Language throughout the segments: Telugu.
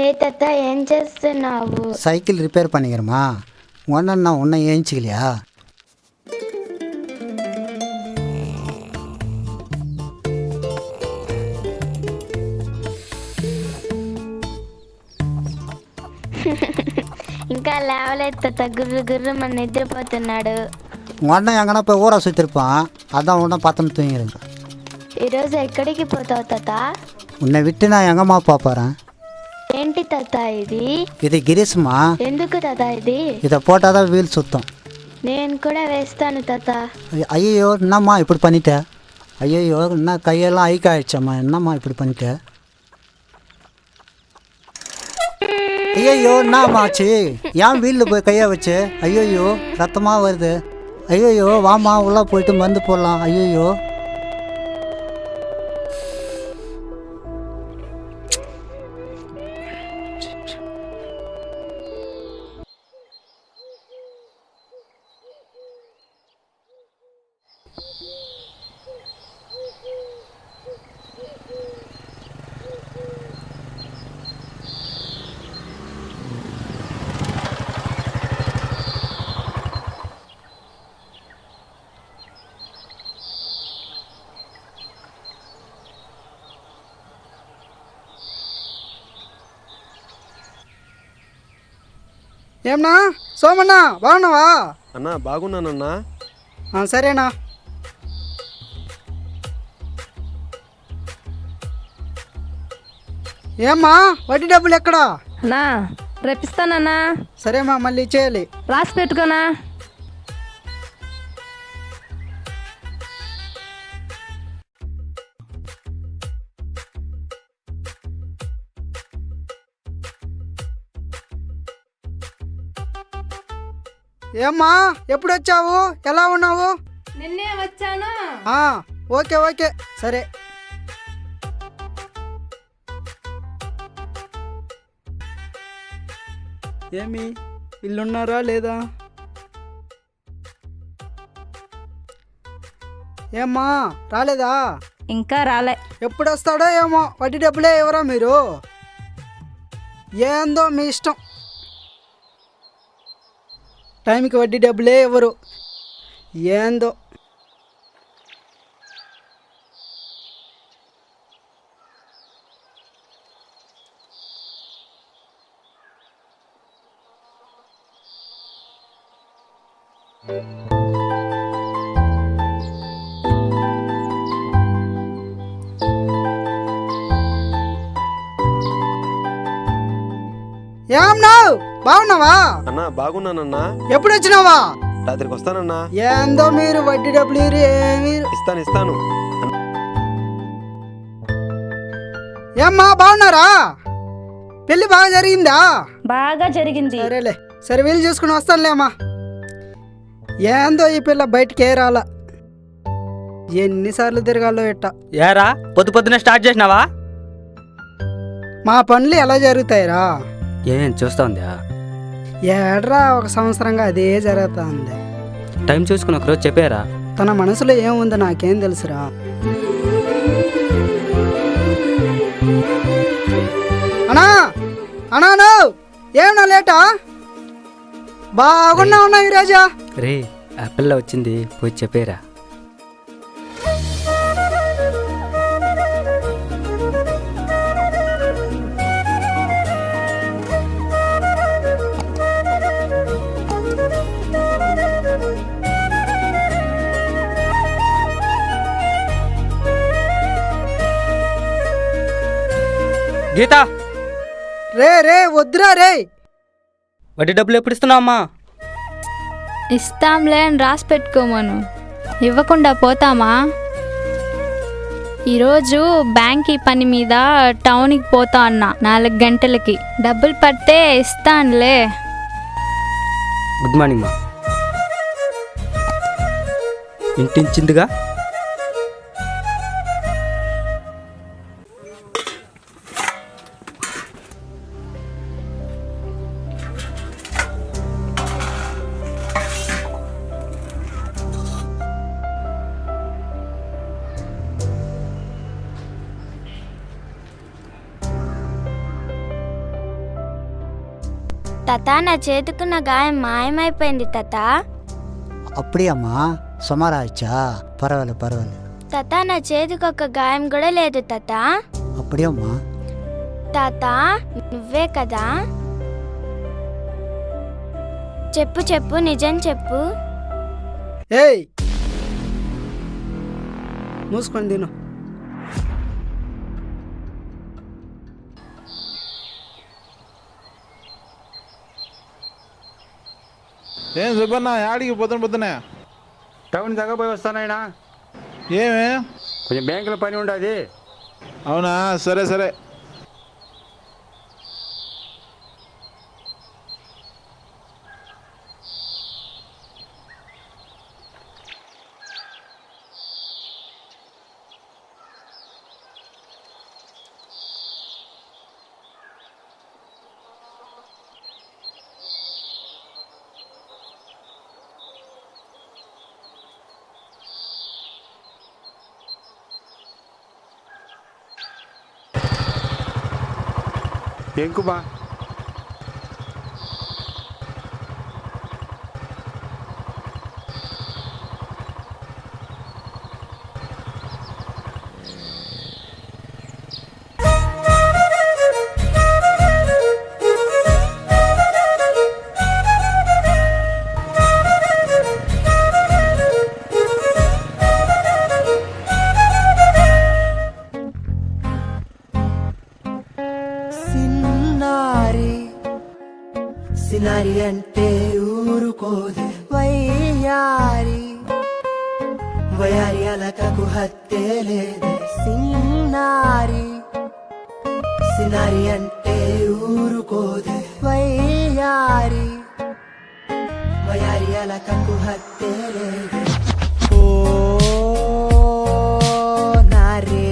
ఏ తాత ఏం చేస్తున్నావు? சைக்கிள் ரிப்பேர் பண்ணிக்கிறோமா? ஒன்னா ஒன்றை ஏஞ்சிக்கலையா? ఇంకా లేవలేదు తాత, గుర్రు గుర్రు మన నిద్రపోతున్నాడు. உடனே எங்கன்னா போய் ஊரை சுற்றிருப்பான், அதான் உடனே பத்தம் தூங்கிருக்கிறேன். ఈరోజు ఎక్కడికి పోతావు తాత? உன்னை விட்டு நான் எங்கம்மா போகிறேன்? ఏంటి తాత ఇది? இது கிரீஸ்மா. ఎందుకు తాత ఇది? இதை போட்டால் தான் வீல் சுத்தம். నేను కూడా వేస్తాను తాత. ஐயோ என்னம்மா இப்படி பண்ணிட்ட? ஐயோ என்ன கையெல்லாம் ஐக்காயிடுச்சம்மா, என்னம்மா இப்படி பண்ணிட்ட? ஐயோ என்னம்மாச்சு? ஏன் வீலில் போய் கையை வச்சு? ஐயோ ரத்தமாக வருது. ஐயோ வாமா உள்ளே போயிட்டு மருந்து போடலாம். ஐயோ ఏమన్నా సోమన్నా బాగున్నావా? అన్నా బాగున్నానన్నా. సరేనా. ఏమ్మా వడ్డీ డబ్బులు ఎక్కడా? నా రేపిస్తానన్నా. సరేమ్మా మళ్ళీ ఇచ్చేయాలి. రాసి పెట్టుకోనా. ఏమ్మా ఎప్పుడు వచ్చావు? ఎలా ఉన్నావు? నిన్నే వచ్చాను. ఓకే ఓకే సరే. ఏమి ఇల్లున్నారా లేదా? ఏమ్మా రాలేదా? ఇంకా రాలే. ఎప్పుడు వస్తాడో ఏమో. వడ్డీ డబ్బులే ఎవరా మీరు? ఏందో మీ ఇష్టం. టైంకి వడ్డీ డబ్బులే ఎవరు? ఏందో. ఏమన్నావు? బాగున్నావా? అన్నా బాగున్నానన్నా. ఎప్పుడు వచ్చినావా? రాత్రికి వస్తానన్నా. ఏందో మీరు వడ్డీ డబ్బులు ఏమి ఇస్తాను. ఏమ్మా బాగున్నారా? పెళ్ళి బాగా జరిగిందా? బాగా జరిగింది. సరేలే, సరే వీలు చూసుకుని వస్తానులేమ్మా. ఏందో ఈ పిల్ల బయటికి ఏ రాలా. ఎన్నిసార్లు తిరగాలో ఎట్ట. ఏరా పొద్దునే స్టార్ట్ చేసినావా? మా పనులు ఎలా జరుగుతాయిరా? ఏం చూస్తా ఉందా? ఏడ్రా, ఒక సంవత్సరంగా అదే జరుగుతా ఉంది. టైం చూసుకుని ఒకరోజు చెప్పారా? తన మనసులో ఏముందో నాకేం తెలుసురా. అన్నా ఏమన్నా లేటా? బాగున్నా ఈ రాజా. రే ఆ పిల్ల వచ్చింది, పోయి చెప్పారా? గీత రే వద్దురా రే. వడ్డీ డబ్బులు ఎప్పుడు ఇస్తున్నావమ్మా? ఇస్తాంలే అని రాసి పెట్టుకోమను. ఇవ్వకుండా పోతామా? ఈరోజు బ్యాంక్ పని మీద టౌన్కి పోతా అన్నా 4 గంటలకి. డబ్బులు పడితే ఇస్తానులే. గుడ్ మార్నింగ్ మా. ఇంటించిందిగా. తాత నా చేతుకున్న గాయం మాయమైపోయింది తాత. அப்படியாம்மா சுமாராச்சா? పర్వాలేదు. తాత నా చేతికి ఒక గాయం కూడా లేదు తాత. அப்படியாம்மா? తాత నువ్వే కదా? చెప్పు నిజం చెప్పు. ఏయ్ మూసుకొని తిను. ఏం సుబ్బన్న యాడికి పొద్దునే టౌన్ దగ్గర పోయి వస్తానైనా, ఏమే కొంచెం బ్యాంకులో పని ఉండదు. అవునా, సరే ఎంకుమా సినారి అంటే ఊరుకోదే వయ్యారి వయారి అలకకు హత్తే లేదే సిన్నారి సినారి అంటే ఊరుకోదే వయ్యారి వయారి అలకకు హత్తే లేదే ఓ నారే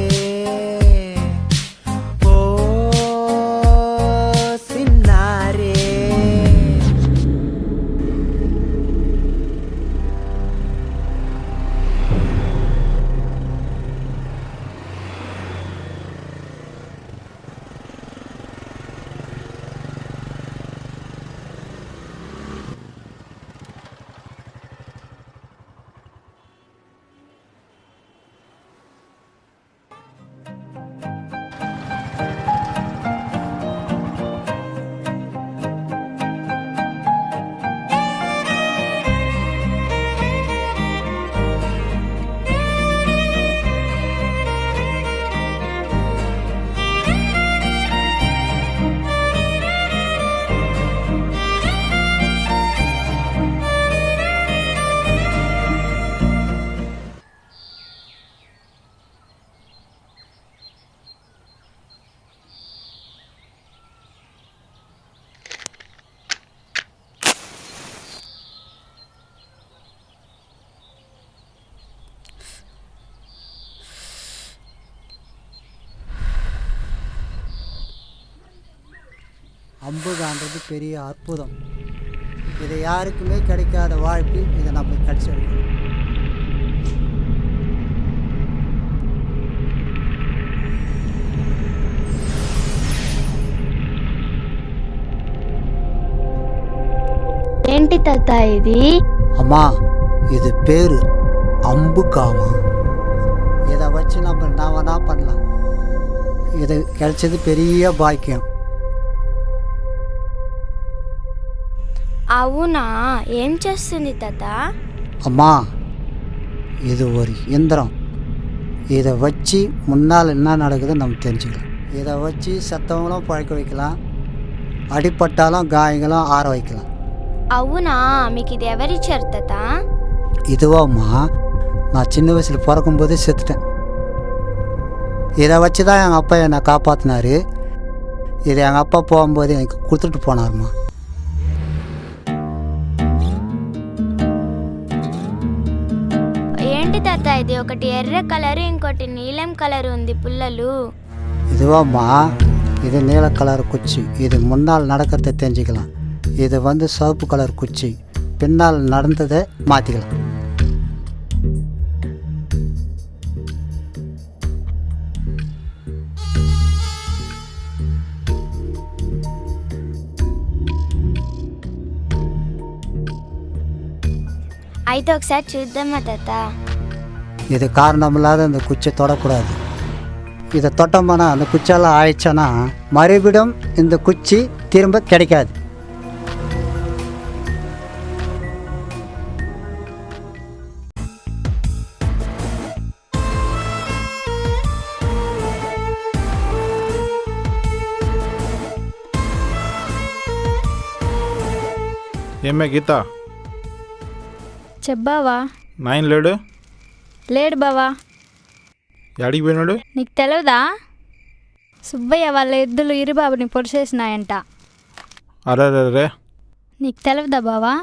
அம்புகான்றது பெரிய அற்புதம். இது யாருக்குமே கிடைக்காத வாழ்க்கை. இதை நம்மளுக்கு கிடைச்சிருக்கு. ఏంటి తాత ఇది? அம்மா இது பேரு அம்புகாமா. இதை வச்சு நம்ம நாம பண்ணலாம். இது கிடைச்சது பெரிய பாக்கியம். అవునా, ఏం చేస్తుంది తాత? அம்மா இது ஒரு இயந்திரம். இதை வச்சு முன்னால் என்ன நடக்குதுன்னு நம்ம தெரிஞ்சுக்கலாம். இதை வச்சு சத்தவங்களும் பழக்க வைக்கலாம், அடிப்பட்டாலும் காயங்களும் ஆற வைக்கலாம். అవునా, మీకు ఇది ఎవరిచ్చారు తాత? இதுவாம்மா, நான் சின்ன வயசில் பிறக்கும்போதே செத்துட்டேன். இதை வச்சு தான் எங்கள் அப்பா என்னை காப்பாற்றினார். இதை எங்கள் அப்பா போகும்போது எனக்கு கொடுத்துட்டு போனார்மா. ఏంటి తాత ఇది? ఒకటి ఎర్ర కలరు, ఇంకోటి నీలం కలరు ఉంది పుల్లలు. இதுவாம்மா, இது நீல கலர் குச்சி. இது முன்னால் நடக்கிறத தெரிஞ்சுக்கலாம். இது வந்து சிவப்பு கலர் குச்சி. பின்னால் நடந்ததை மாற்றிக்கலாம். అయితే ఒకసారి చూద్దామా తాత? இது காரணம் இல்லாத இந்த குச்சை தொடக்கூடாது. இதை தொட்டோம்னா அந்த குச்செல்லாம் ஆயிடுச்சுன்னா மறுபடியும் இந்த குச்சி திரும்ப கிடைக்காது. ఏమే గీత చెప్పావా? నాయన లేడు, లేడు బావా. యాడికి పోయినాడు? నీకు తెలియదా? సుబ్బయ్య వాళ్ళ ఎద్దులు ఇరుబాబుని పొడిచేసినాయంట. అరే నీకు తెలియదా బావా?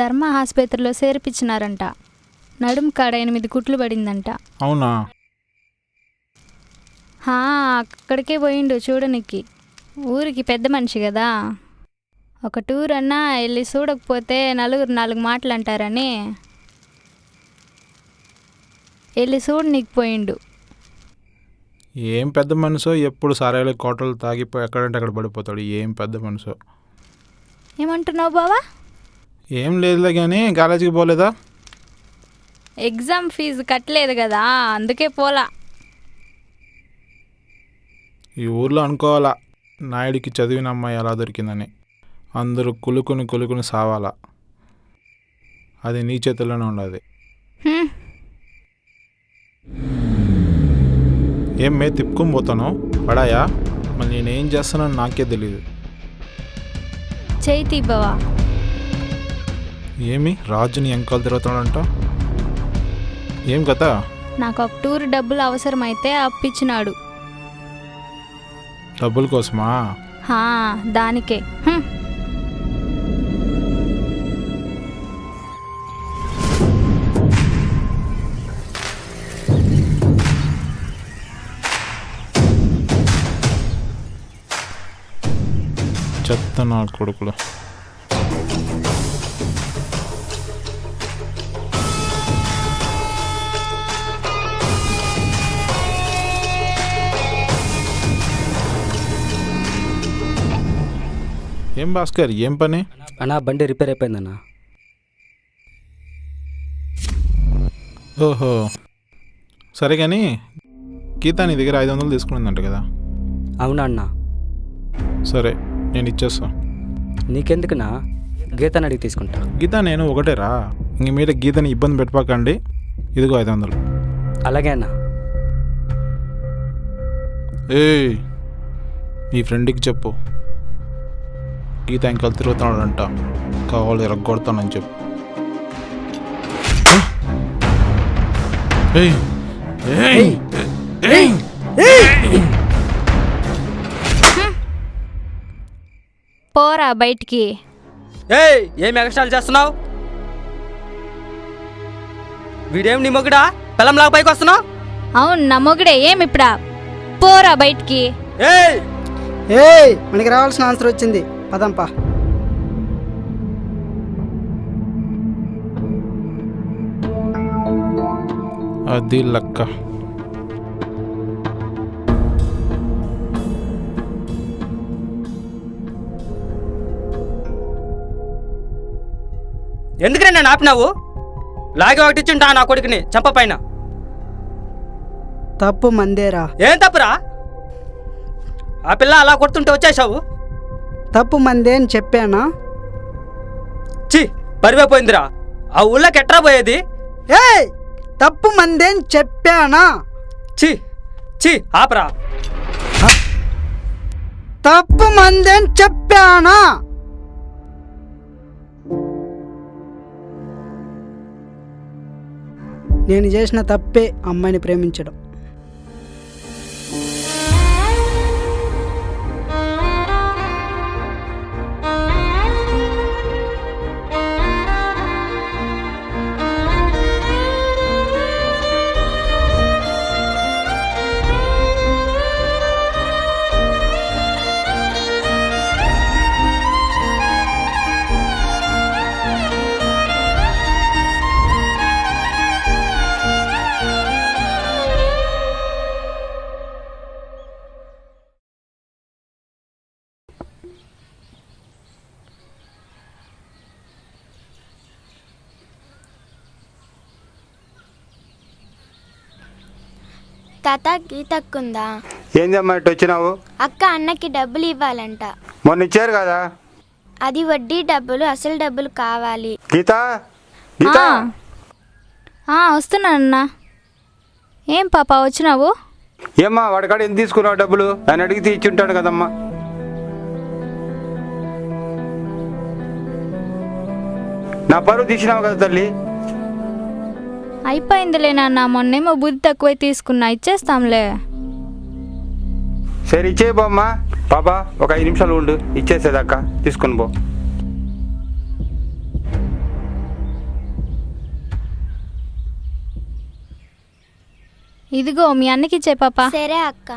ధర్మ ఆసుపత్రిలో చేర్పించినారంట. నడుము కాడ 8 కుట్లు పడిందంట. అవునా? అక్కడికే పోయిండు చూడనికి. ఊరికి పెద్ద మనిషి కదా, ఒక టూర్ అన్నా వెళ్ళి చూడకపోతే నలుగురు 4 మాటలు అంటారని వెళ్ళి చూడనికి పోయిండు. ఏం పెద్ద మనసో, ఎప్పుడు సారాయిల కోటలు తాగిపోయి ఎక్కడంటే అక్కడ పడిపోతాడు. ఏం పెద్ద మనసో. ఏమంటున్నావు బావా? ఏం లేదులే కానీ కాలేజీకి పోలేదా? ఎగ్జామ్ ఫీజు కట్టలేదు కదా, అందుకే పోలా. ఈ ఊర్లో అనుకోవాలా నాయుడికి చదివిన అమ్మాయి ఎలా దొరికిందని. అందరూ కులుకుని సావాలా. అది నీ చేతుల్లోనే ఉండదు. హ్మ్. ఏం మే తిప్పుకొని పోతాను పడాయా? మళ్ళీ నేనేం చేస్తానని నాకే తెలీదు. చేయి బావా. ఏమి రాజుని ఎంకాలు తిరుగుతాడంట? ఏం కదా? నాకు ఒక టూర్ డబ్బులు అవసరమైతే అప్పిచ్చినాడు. డబ్బుల కోసమా? దానికే. చెత్త నా కొడుకులు. ఏం భాస్కర్, ఏం పని? అన్నా బండి రిపేర్ అయిపోయిందన్నా. ఓహో సరే కానీ గీత నీ దగ్గర 500 తీసుకునిందంట కదా? అవునా అన్నా? సరే నేను ఇచ్చేస్తా. నీకెందుకునా? గీతని అడిగి తీసుకుంటా. గీత నేను ఒకటేరా, ఇంక మీద గీతని ఇబ్బంది పెట్టపాకండి. ఇదిగో 500. అలాగే అన్నా. ఏయ్ నీ ఫ్రెండ్కి చెప్పు, గీత ఇంకా తిరుగుతాడంట, కావాలి రగ్గొడతానని చెప్పు. ఏయ్ ఏయ్ పోరా బయటికి. ఏం ఎక్స్ట్రాలు చేస్తున్నావు? వీడేం నీ మొగుడా? పిల్లంలాగా పైకి వస్తున్నావు? అవును నా మొగుడే. ఏమిప్పుడా? పోరా బయటికి. మనకి రావాల్సిన ఆన్సర్ వచ్చింది, పదంపా. అది లక్క. ఎందుకురా నన్ను ఆపినావు? లాగే ఒకటి ఇచ్చింటా నా కొడుకుని చంప పైన. తప్పు మందేరా. ఏం తప్పురా? ఆ పిల్ల అలా కొడుతుంటే వచ్చేసావు. తప్పు మందే అని చెప్పానా? చి పరివైపోయిందిరా. ఆ ఊళ్ళోకి ఎట్రా పోయేది? తప్పు మందే అని చెప్పానా? చి చి ఆపరా. తప్పు మందే అని చెప్పానా? నేను చేసిన తప్పే అమ్మాయిని ప్రేమించడం. తాత గీతక్కుందా? ఏందమ్మా ఇటు వచ్చినావు? అక్క అన్నకి డబ్బులు ఇవ్వాలంట. మొన్న ఇచ్చారు కదా. అది వడ్డీ డబ్బులు, అసలు డబ్బులు కావాలి. గీత గీత వస్తున్నానన్నా. ఏం పాప వచ్చినావు? ఏమ్మా వాడికాడ ఎంత తీసుకున్నావు డబ్బులు? ఆయన అడిగితే ఇచ్చి ఉంటాడు కదమ్మా. నా పరువు తీసినావు కదా తల్లి. అయిపోయిందిలే నాన్న, మొన్నేమో బుద్ధి తక్కువై తీసుకున్నా, ఇచ్చేస్తాంలే. సరే ఇచ్చే బామ్మా. పాపా ఒక 5 నిమిషాలు ఉండు, ఇచ్చేసేదక్క తీసుకుని పో. ఇదిగో మీ అన్నకి ఇచ్చే పాప. సరే అక్క.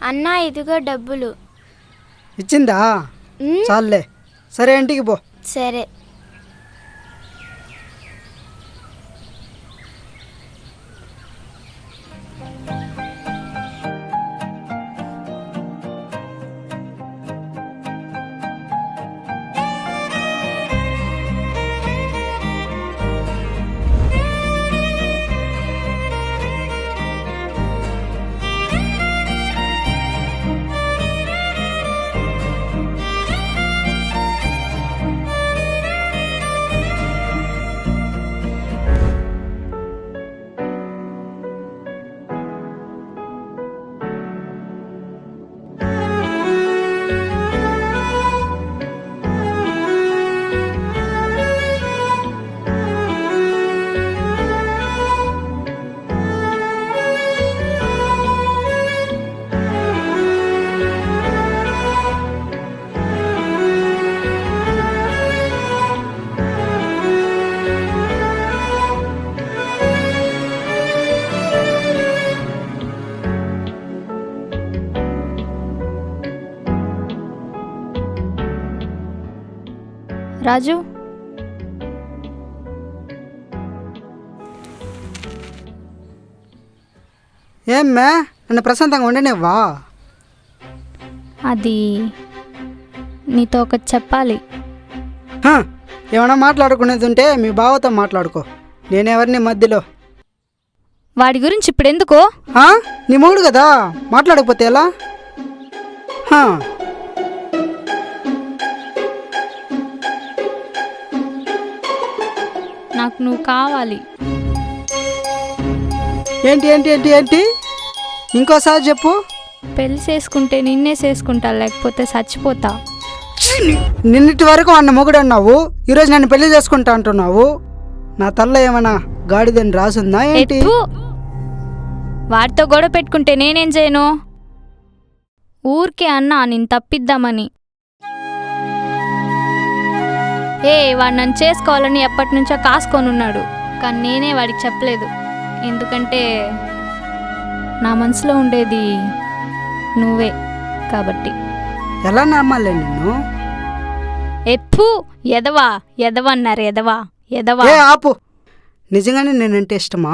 అన్న ఇదిగో డబ్బులు. ఇచ్చిందా? చాలులే. సరే ఇంటికి పో. సరే. రాజు, ఏమ్మే నన్ను ప్రశాంతంగా ఉండనివ్వా? అది నీతో ఒకటి చెప్పాలి. ఏమైనా మాట్లాడుకునేది ఉంటే మీ బావతో మాట్లాడుకో, నేనెవరిని మధ్యలో. వాడి గురించి ఇప్పుడు ఎందుకో? నీ మూడు కదా, మాట్లాడకపోతే ఎలా? నాకు నువ్వు కావాలి. ఏంటి ఏంటి ఏంటి ఏంటి ఇంకోసారి చెప్పు. పెళ్లి చేసుకుంటే నిన్నే చేసుకుంటా, లేకపోతే చచ్చిపోతా. నిన్నటి వరకు అన్న మొగుడు అన్నావు, ఈరోజు నన్ను పెళ్లి చేసుకుంటా అంటున్నావు. నా తల్ల ఏమన్నా గాడిదని రాసుందా ఏంటి? వాడితో గొడవ పెట్టుకుంటే నేనేం చేయను? ఊరికే అన్నా నేను తప్పిద్దామని. వాడు నన్ను చేసుకోవాలని ఎప్పటి నుంచో కాసుకొనున్నాడు, కానీ నేనే వాడికి చెప్పలేదు. ఎందుకంటే నా మనసులో ఉండేది నువ్వే కాబట్టి. ఎలా నమ్మాలి నిన్ను? ఎదవా ఎదవా అన్నారు, ఎదవా ఎదవా. ఆపు. నిజంగానే నేనంటే ఇష్టమా?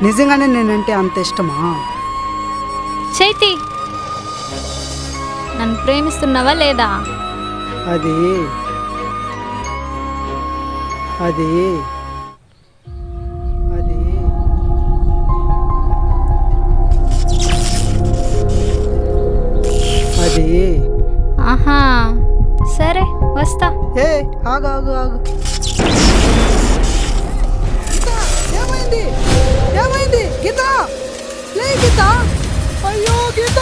నిజంగానే నేనంటే అంత ఇష్టమా? చైతి, నన్ను ప్రేమిస్తున్నావా లేదా? అది అది అది వస్తా. ఏ ఆగు ఆగు ఆగు. ఏమైంది ఏమైంది గీత? లే గీత. అయ్యో గీత.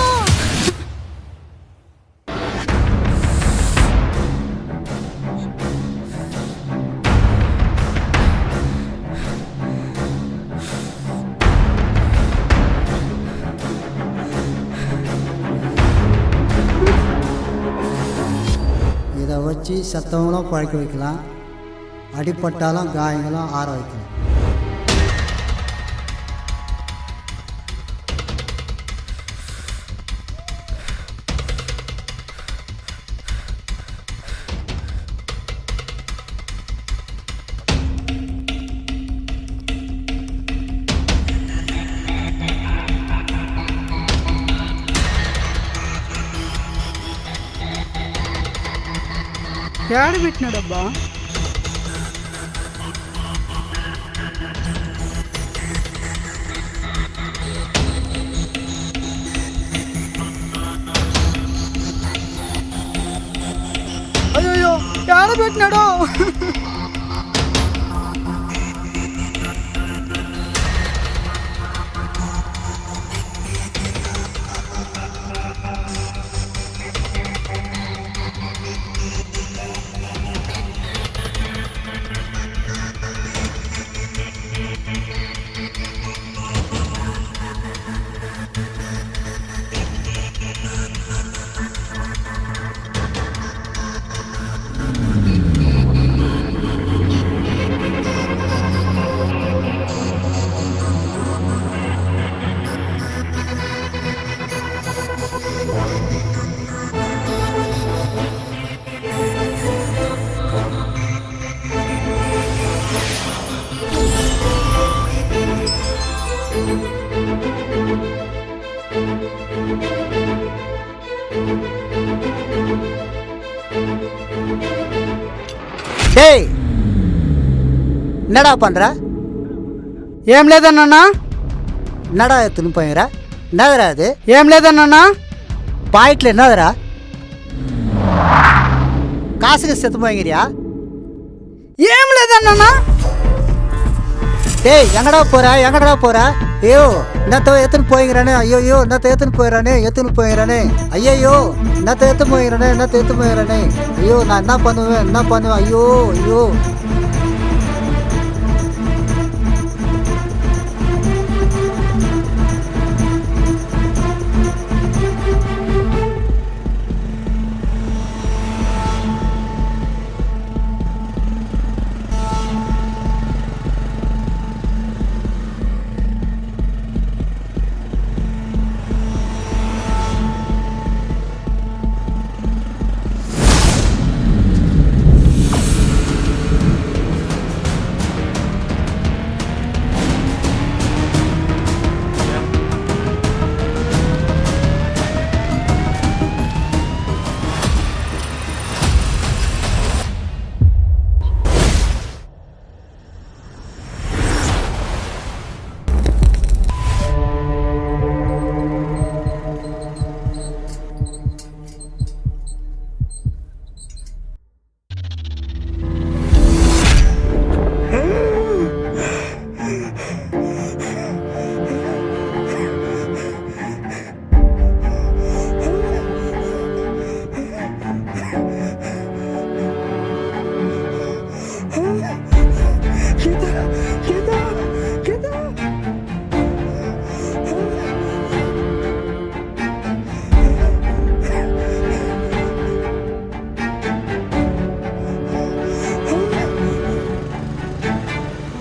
இதை வச்சு செத்தவங்களும் பழக்க வைக்கலாம், அடிப்பட்டாலும் காயங்களும் ஆற வைக்கலாம். ఏడ పెట్టినాడబ్బా? అయ్యో ఏడ పెట్టినాడు? டேய் என்னடா பண்ற? ఏం లేదన్నా. என்னடா எடுத்துன்னு போயிற? என்னதுடா அது? ఏం లేదన్నా. பாக்கெட்ல என்னதுடா? காசுக்கு செத்து போய்கிறியா? ఏం లేదన్నా. டேய் எங்கடா போற? ஐயோ என்னத்த எத்துன்னு போய்கிறானே, ஐயோ என்னத்த எத்துன்னு போயிடறானே, ஐயோ என்னத்த எத்து போயிடறானே, ஐயோ நான் என்ன பண்ணுவேன், ஐயோ.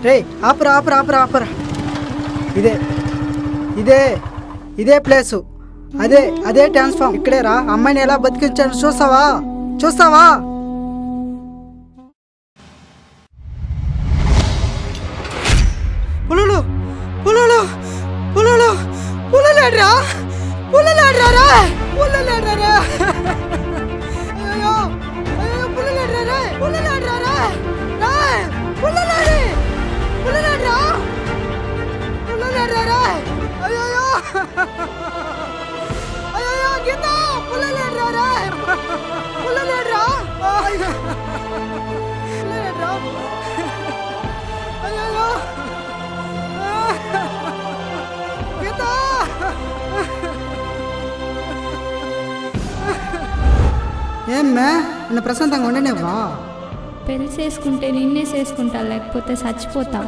రే ఆపరా ఆపరా ఆపరా ఆపరా. ఇదే ప్లేసు, అదే ట్రాన్స్ఫార్మ్. ఇక్కడే రా. అమ్మాయిని ఎలా బతికించాను చూస్తావా? పుల్లలాడ్రా. అయ్యో గీత పుల్లలాడ్రా. ఏమ్మే నిన్న ప్రశాంతంగా ఉండనేవా? పెళ్లి చేసుకుంటే నిన్నే చేసుకుంటా, లేకపోతే చచ్చిపోతా.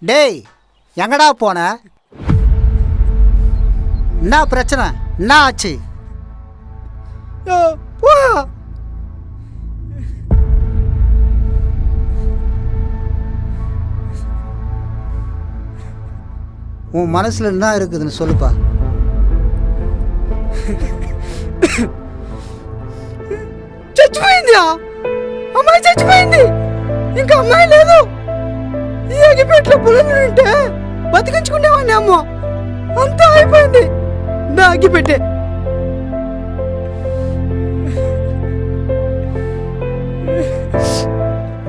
டேய், எங்கடா போன? என்ன பிரச்சனை? என்ன ஆச்சு? உன் மனசுல என்ன இருக்குதுன்னு சொல்லுப்பா. చచ్చిపోయింది. అమ్మాయి చచ్చిపోయింది. ఇంకా అమ్మాయి లేదు. ఈ అగిపెట్లో పుల్లలుంటే బతికించుకునేవాడిని. అమ్మ అంతా అయిపోయింది. నా అగిపెట్టే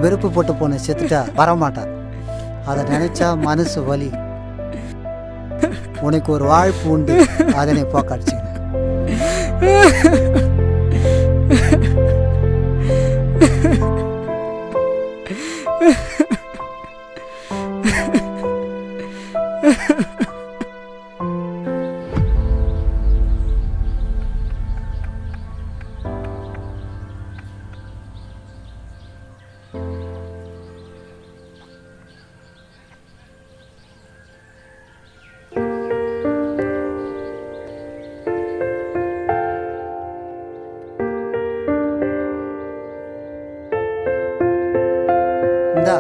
வெறுப்பு போட்டு போன செத்துட்டா வரமாட்டா. அதை நினைச்சா மனசு வலி. உனக்கு ஒரு வாழ்ப்பு உண்டு, அதனை போக்கடிச்சுக்க. இந்தா,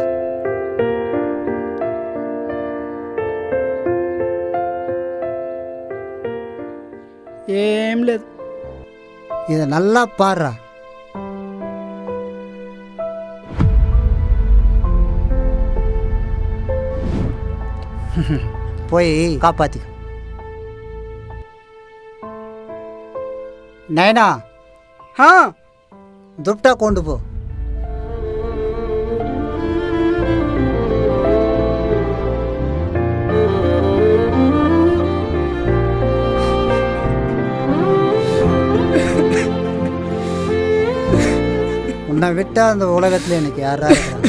ఏం లేదు. இதை நல்லா பாடுறா. போய் காப்பாத்திக்க. நயனா, துப்டா கொண்டு போ. உன்னை விட்டா அந்த உலகத்துல எனக்கு யாரா இருக்கிறாங்க?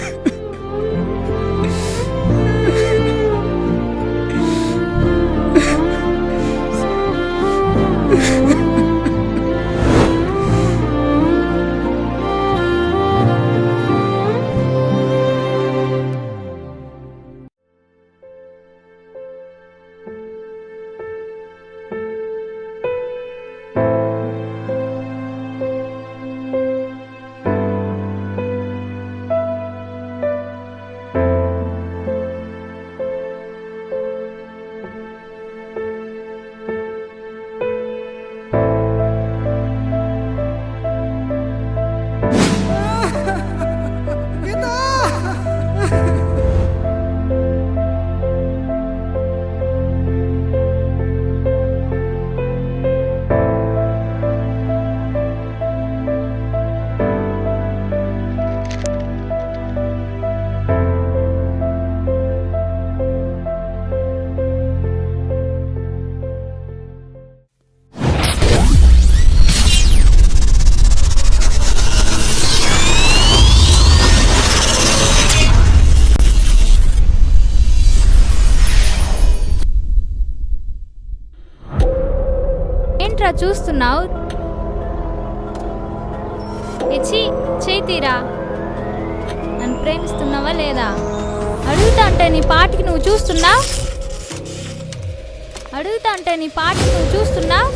ఏంట్రా చూస్తున్నావు? చేయి తీరా. నన్ను ప్రేమిస్తున్నావా లేదా? అడుగుతా అంటే నీ పాటికి నువ్వు చూస్తున్నావు.